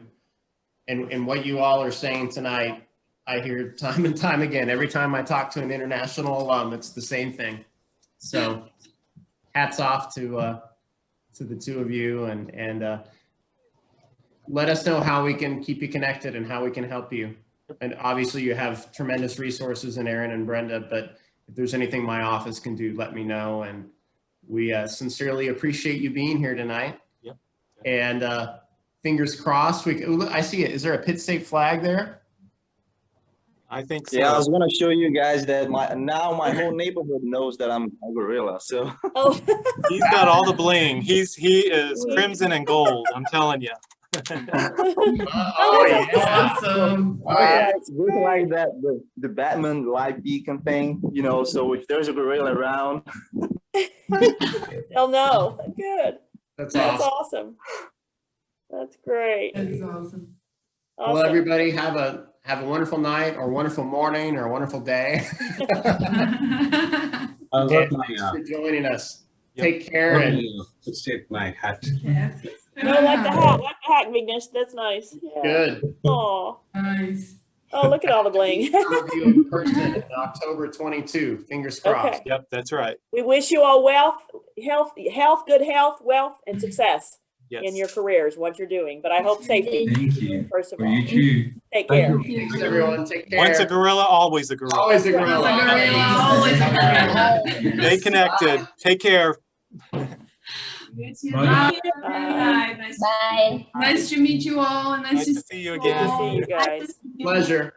And what you all are saying tonight, I hear time and time again. Every time I talk to an international alum, it's the same thing. So hats off to the two of you, and let us know how we can keep you connected and how we can help you. And obviously you have tremendous resources in Aaron and Brenda, but if there's anything my office can do, let me know. And we sincerely appreciate you being here tonight. Yep. And fingers crossed. I see it. Is there a Pitt State flag there? I think so. Yeah, I was gonna show you guys that my whole neighborhood knows that I'm a gorilla. So he's got all the bling. He is crimson and gold. I'm telling you. Oh yeah, awesome. It's like that the Batman live beacon thing, so if there's a gorilla around, they'll know. Good. That's awesome. That's great. That's awesome. Well, everybody have a wonderful night or wonderful morning or a wonderful day. I'll get my Thanks for joining us. Take care. And Let's take my hat. No, like the hat, Vignesh. That's nice. Yeah. Good. Oh, Nice. oh, look at all the bling. See you in person in October 22. Fingers crossed. Okay. Yep, that's right. We wish you all health, good health, wealth, and success in your careers, what you're doing. But I hope safety. Thank you. First of For all. you too. Take care. Thanks, everyone. Take care. Once a gorilla, always a gorilla. Always a gorilla. Always a gorilla. Stay connected. Take care. Bye. Bye. Nice to meet you all. And nice to See you Good to again. see you guys. Pleasure.